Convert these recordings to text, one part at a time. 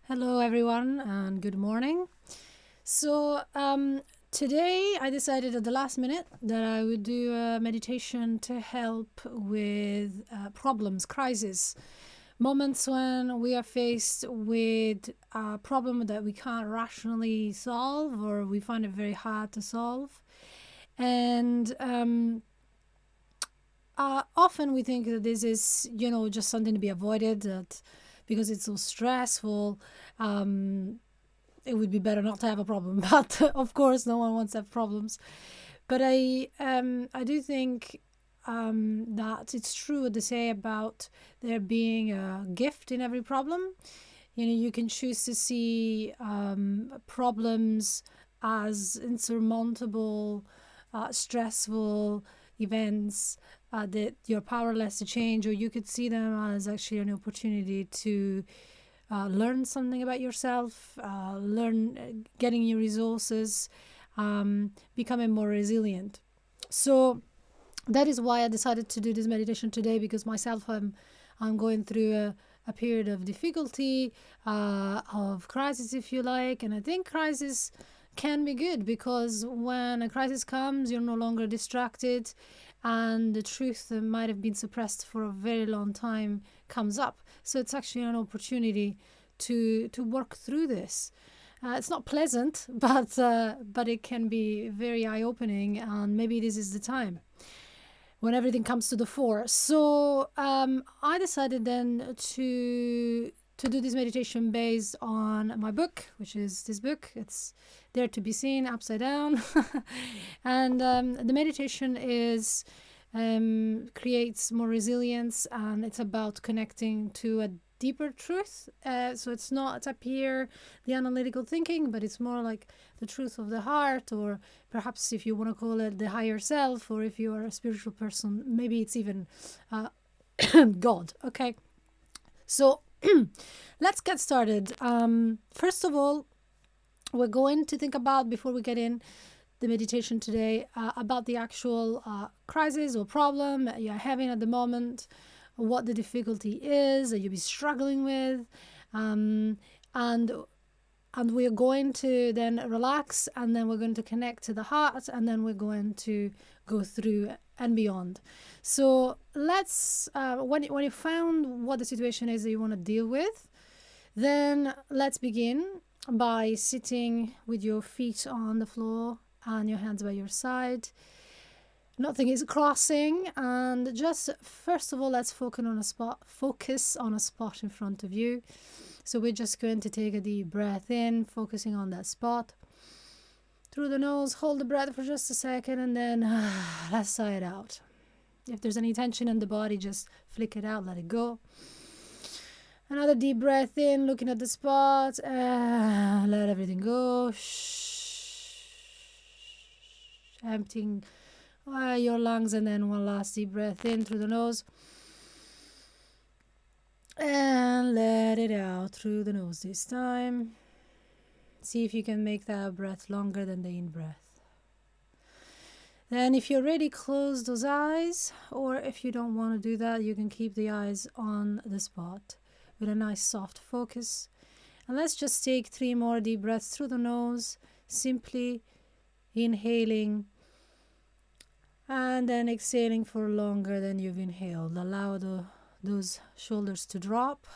Hello, everyone, and good morning. So, today I decided at the last minute that I would do a meditation to help with problems, crises, moments when we are faced with a problem that we can't rationally solve or we find it very hard to solve. And often we think that this is, just something to be avoided, that because it's so stressful, it would be better not to have a problem. But of course, no one wants to have problems. But I do think that it's true what they say about there being a gift in every problem. You can choose to see problems as insurmountable, stressful events that you're powerless to change, or you could see them as actually an opportunity to learn something about yourself, getting new resources, becoming more resilient. So that is why I decided to do this meditation today, because myself, I'm going through a period of difficulty, of crisis, if you like. And I think crisis can be good, because when a crisis comes, you're no longer distracted, and the truth that might have been suppressed for a very long time comes up. So it's actually an opportunity to work through this. It's not pleasant, but it can be very eye-opening, and maybe this is the time when everything comes to the fore. So I decided then to do this meditation based on my book, which is this book. It's there to be seen, upside down. And the meditation creates more resilience, and it's about connecting to a deeper truth. So it's not up here, the analytical thinking, but it's more like the truth of the heart, or perhaps if you want to call it the higher self, or if you are a spiritual person, maybe it's even God. Okay. So let's get started. First of all, we're going to think about, before we get in the meditation today, about the actual crisis or problem that you're having at the moment, what the difficulty is that you'll be struggling with, and we're going to then relax, and then we're going to connect to the heart, and then we're going to go through and beyond. So let's, when you found what the situation is that you want to deal with, then let's begin by sitting with your feet on the floor and your hands by your side. Nothing is crossing, and just first of all, let's focus on a spot in front of you. So we're just going to take a deep breath in, focusing on that spot. Through the nose, hold the breath for just a second, and then let's sigh it out. If there's any tension in the body, just flick it out, let it go. Another deep breath in, looking at the spot, let everything go. Emptying your lungs, and then one last deep breath in through the nose. And let it out through the nose this time. See if you can make that breath longer than the in-breath. Then if you're ready, close those eyes, or if you don't want to do that, you can keep the eyes on the spot with a nice soft focus. And let's just take 3 more deep breaths through the nose, simply inhaling and then exhaling for longer than you've inhaled. Allow those shoulders to drop.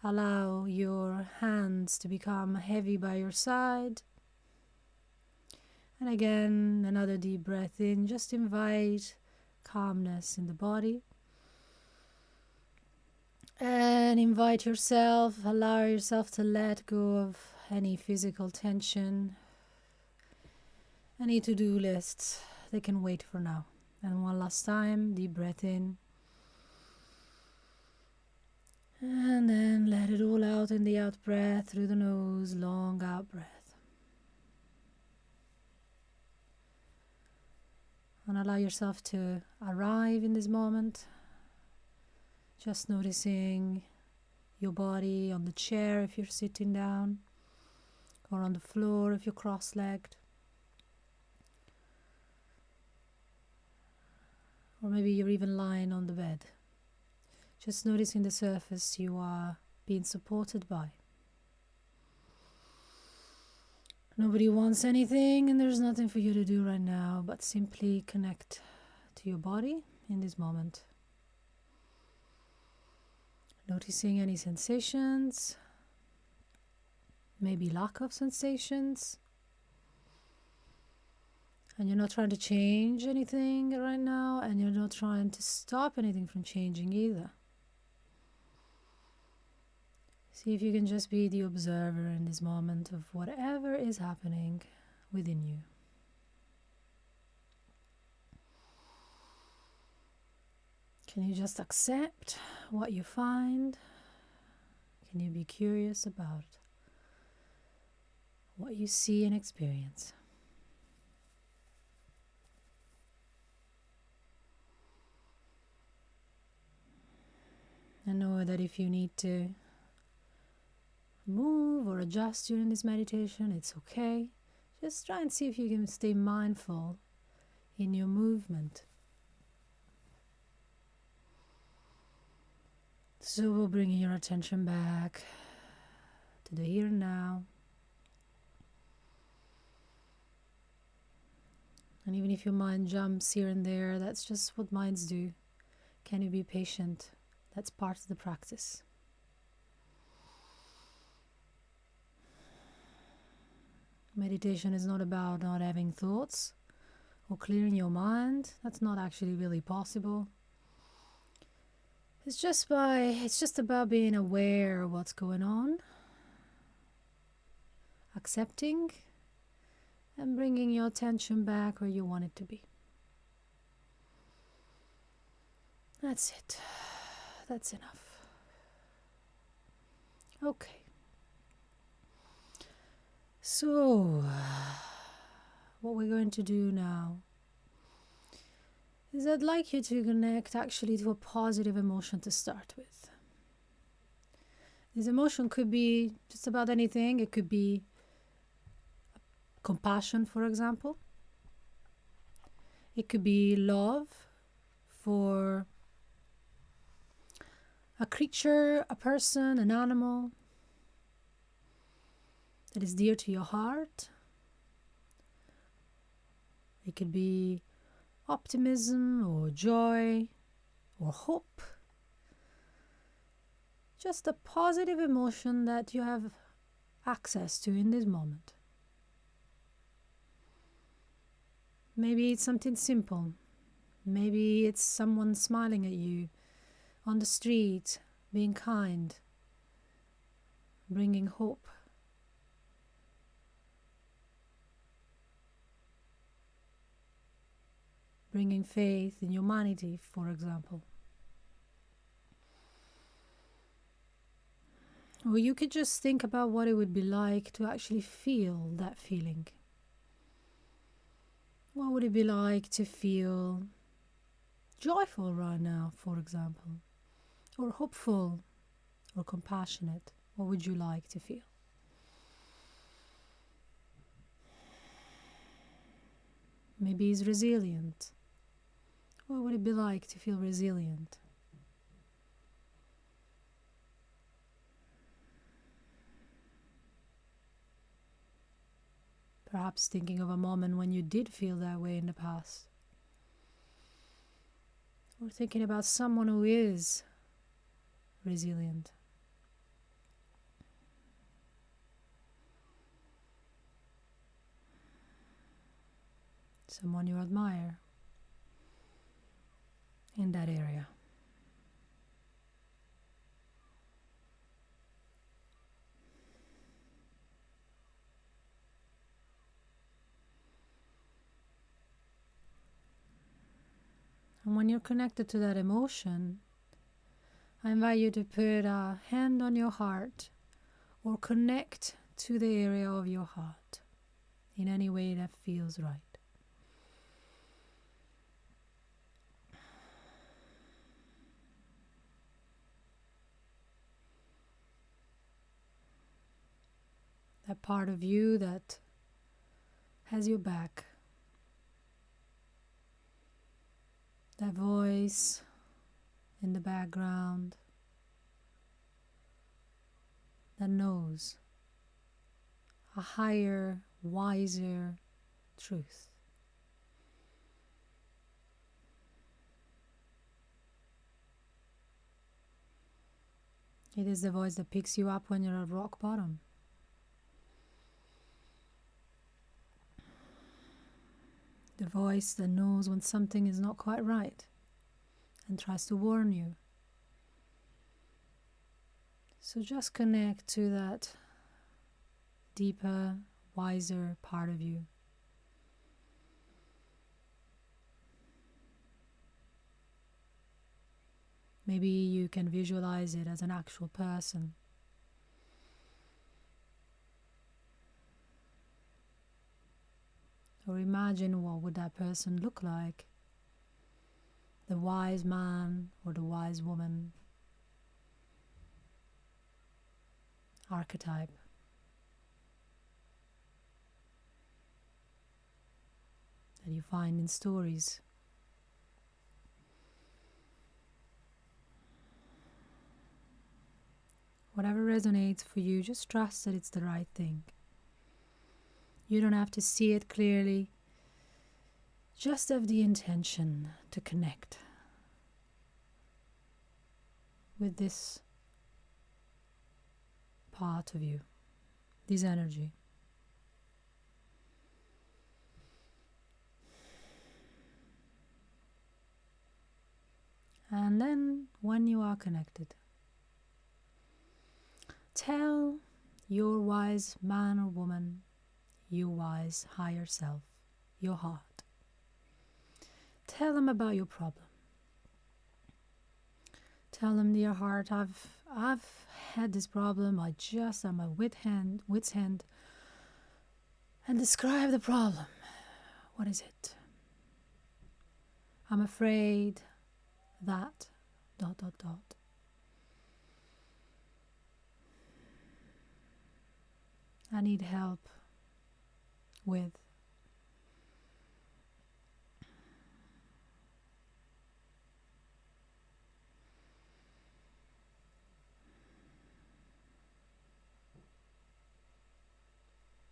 Allow your hands to become heavy by your side. And again, another deep breath in. Just invite calmness in the body. And invite yourself, allow yourself to let go of any physical tension, any to-do lists. They can wait for now. And one last time, deep breath in. And then let it all out in the out breath through the nose, long out breath. And allow yourself to arrive in this moment. Just noticing your body on the chair if you're sitting down, or on the floor if you're cross-legged. Or maybe you're even lying on the bed. Just noticing the surface you are being supported by. Nobody wants anything, and there's nothing for you to do right now but simply connect to your body in this moment. Noticing any sensations, maybe lack of sensations. And you're not trying to change anything right now, and you're not trying to stop anything from changing either. See if you can just be the observer in this moment of whatever is happening within you. Can you just accept what you find? Can you be curious about what you see and experience? And know that if you need to move or adjust during this meditation, it's okay. Just try and see if you can stay mindful in your movement. So we're bringing your attention back to the here and now. And even if your mind jumps here and there, that's just what minds do. Can you be patient? That's part of the practice. Meditation is not about not having thoughts or clearing your mind. That's not actually really possible. It's just about being aware of what's going on, accepting, and bringing your attention back where you want it to be. That's it. That's enough. Okay. So, what we're going to do now is I'd like you to connect actually to a positive emotion to start with. This emotion could be just about anything. It could be compassion, for example. It could be love for a creature, a person, an animal that is dear to your heart. It could be optimism or joy or hope. Just a positive emotion that you have access to in this moment. Maybe it's something simple. Maybe it's someone smiling at you on the street, being kind, bringing hope. Bringing faith in humanity, for example. Or you could just think about what it would be like to actually feel that feeling. What would it be like to feel joyful right now, for example? Or hopeful or compassionate? What would you like to feel? Maybe it's resilient. What would it be like to feel resilient? Perhaps thinking of a moment when you did feel that way in the past. Or thinking about someone who is resilient. Someone you admire in that area. And when you're connected to that emotion, I invite you to put a hand on your heart or connect to the area of your heart in any way that feels right. That part of you that has your back. That voice in the background. that knows a higher, wiser truth. It is the voice that picks you up when you're at rock bottom. The voice that knows when something is not quite right and tries to warn you. So just connect to that deeper, wiser part of you. Maybe you can visualize it as an actual person. Or imagine what would that person look like. The wise man or the wise woman archetype. That you find in stories. Whatever resonates for you, just trust that it's the right thing. You don't have to see it clearly. Just have the intention to connect with this part of you, this energy. And then, when you are connected, tell your wise man or woman, your wise higher self, your heart. Tell them about your problem. Tell them, dear heart, I've had this problem. I just am at wit's end. And describe the problem. What is it? I'm afraid that ... I need help with.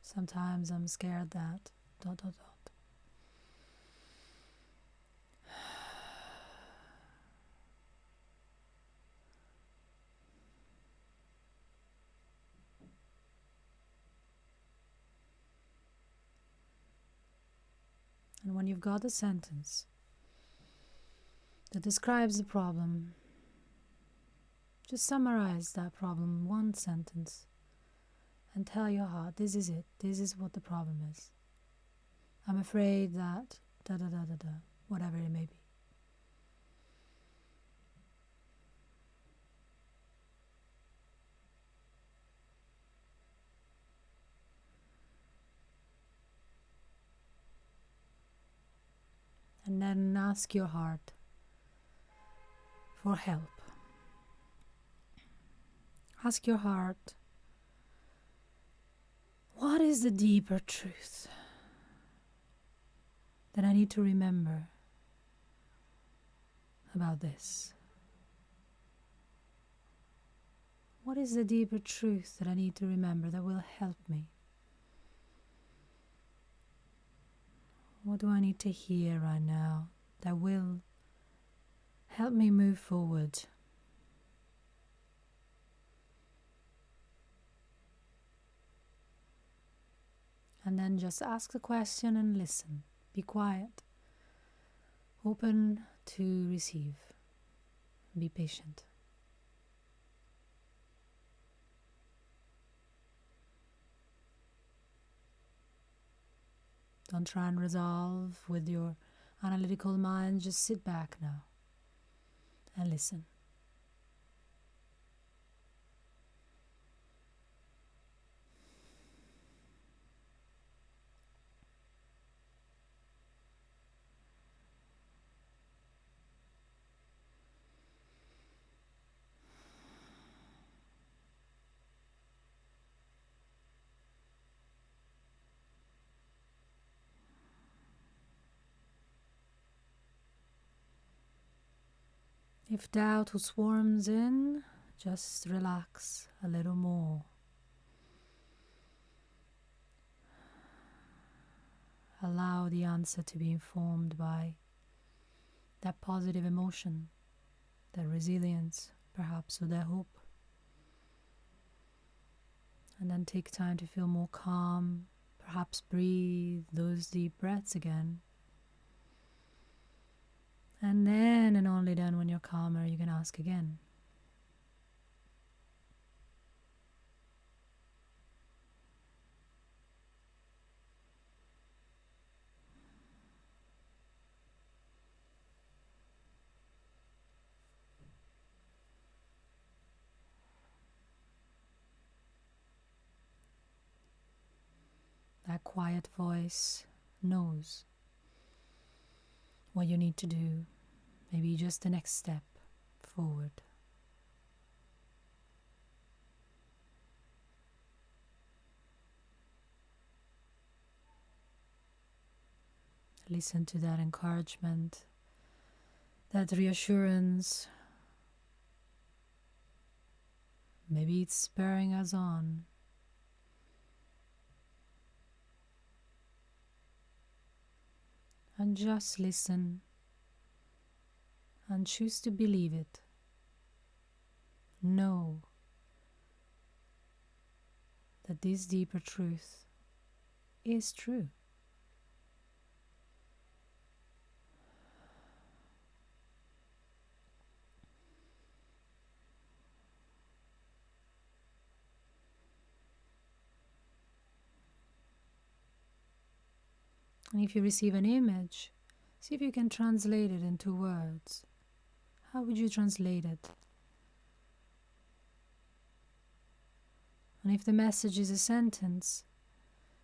Sometimes I'm scared that ... And when you've got a sentence that describes the problem, just summarize that problem in one sentence and tell your heart, this is it, this is what the problem is. I'm afraid that ... whatever it may be. And then ask your heart for help. Ask your heart, what is the deeper truth that I need to remember about this? What is the deeper truth that I need to remember that will help me? What do I need to hear right now that will help me move forward? And then just ask the question and listen. Be quiet. Open to receive. Be patient. Don't try and resolve with your analytical mind. Just sit back now and listen. If doubt swarms in, just relax a little more. Allow the answer to be informed by that positive emotion, that resilience, perhaps, or that hope. And then take time to feel more calm. Perhaps breathe those deep breaths again. And then, and only then, when you're calmer, you can ask again. That quiet voice knows what you need to do, maybe just the next step forward. Listen to that encouragement, that reassurance. Maybe it's spurring us on. And just listen and choose to believe it. Know that this deeper truth is true. And if you receive an image, see if you can translate it into words. How would you translate it? And if the message is a sentence,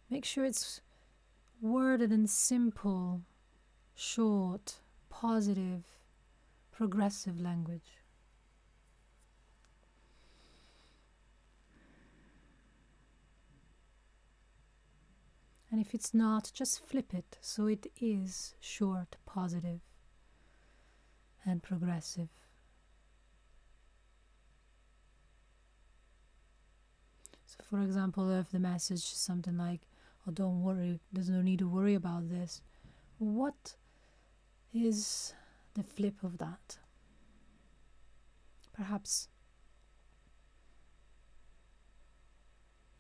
make sure it's worded in simple, short, positive, progressive language. And if it's not, just flip it so it is short, positive, and progressive. So for example, if the message is something like, oh, don't worry, there's no need to worry about this, what is the flip of that? Perhaps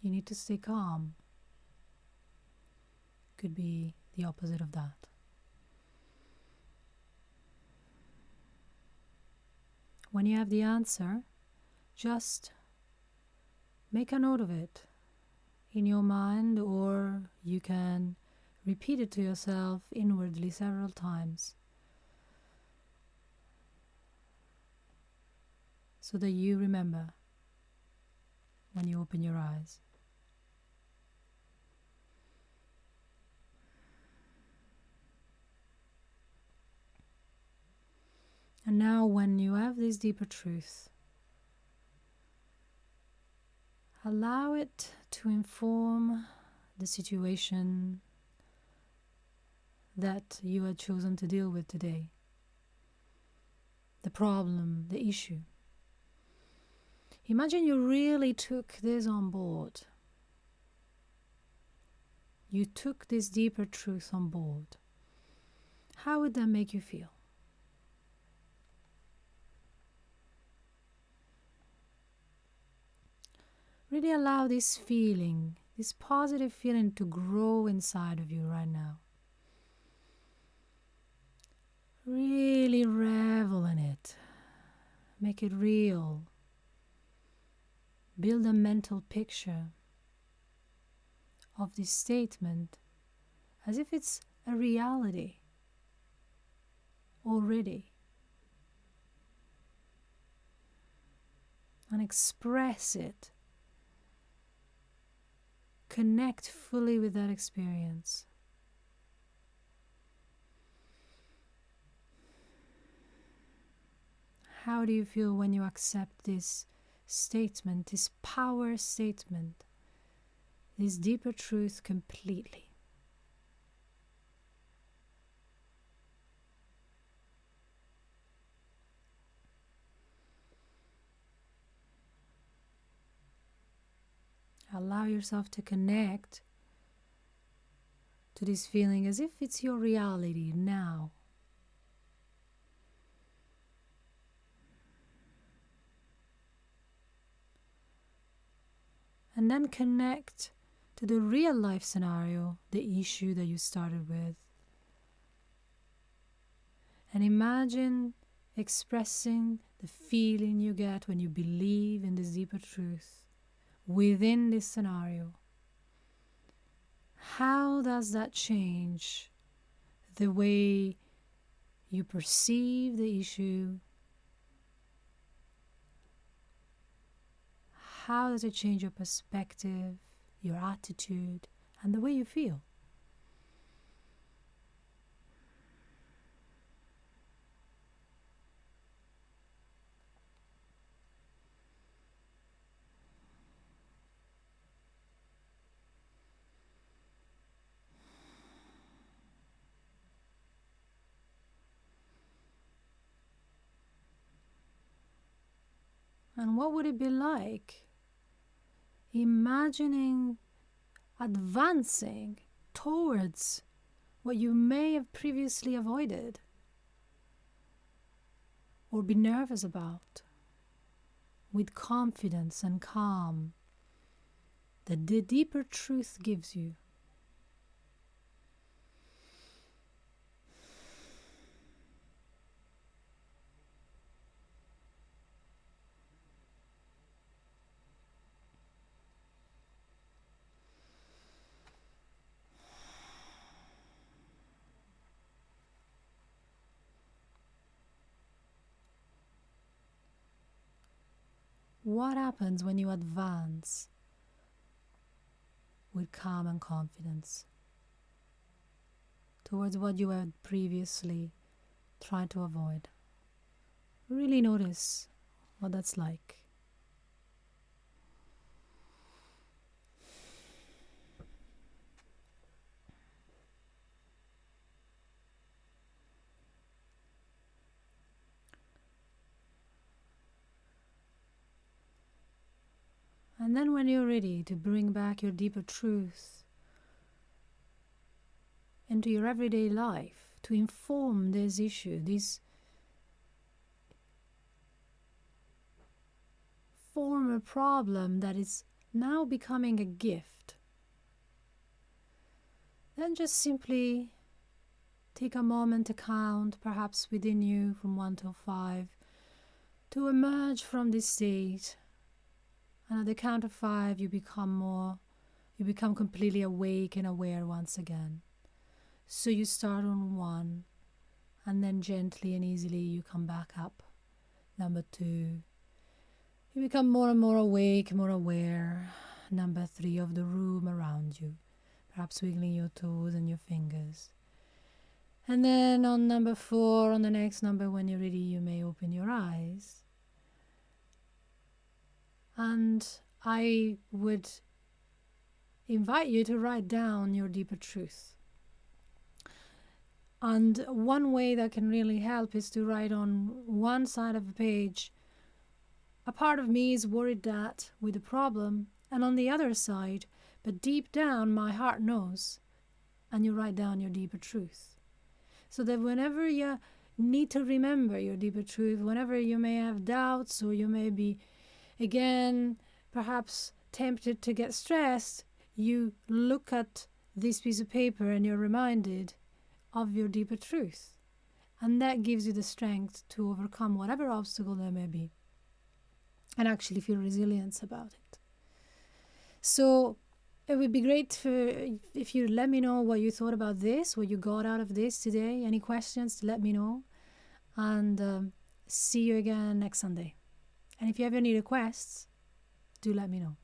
you need to stay calm. Could be the opposite of that. When you have the answer, just make a note of it in your mind, or you can repeat it to yourself inwardly several times so that you remember when you open your eyes. And now when you have this deeper truth, allow it to inform the situation that you had chosen to deal with today, the problem, the issue. Imagine you really took this on board. You took this deeper truth on board. How would that make you feel? Really allow this feeling, this positive feeling, to grow inside of you right now. Really revel in it. Make it real. Build a mental picture of this statement as if it's a reality already. And express it. Connect fully with that experience. How do you feel when you accept this statement, this power statement, this deeper truth completely? Allow yourself to connect to this feeling as if it's your reality now. And then connect to the real life scenario, the issue that you started with. And imagine expressing the feeling you get when you believe in this deeper truth within this scenario. How does that change the way you perceive the issue? How does it change your perspective, your attitude, and the way you feel? And what would it be like imagining advancing towards what you may have previously avoided or be nervous about, with confidence and calm that the deeper truth gives you? What happens when you advance with calm and confidence towards what you had previously tried to avoid? Really notice what that's like. And then when you're ready to bring back your deeper truth into your everyday life, to inform this issue, this former problem that is now becoming a gift, then just simply take a moment to count, perhaps within you from 1 to 5, to emerge from this state. And at the count of 5, you become completely awake and aware once again. So you start on 1, and then gently and easily you come back up. Number 2, you become more and more awake, more aware. Number 3, of the room around you, perhaps wiggling your toes and your fingers. And then on number 4, on the next number, when you're ready, you may open your eyes. And I would invite you to write down your deeper truth. And one way that can really help is to write on one side of the page, a part of me is worried that with the problem, and on the other side, but deep down my heart knows. And you write down your deeper truth. So that whenever you need to remember your deeper truth, whenever you may have doubts or you may be again perhaps tempted to get stressed, you look at this piece of paper and you're reminded of your deeper truth. And that gives you the strength to overcome whatever obstacle there may be and actually feel resilience about it. So it would be great if you let me know what you thought about this, what you got out of this today. Any questions, let me know. And see you again next Sunday. And if you have any requests, do let me know.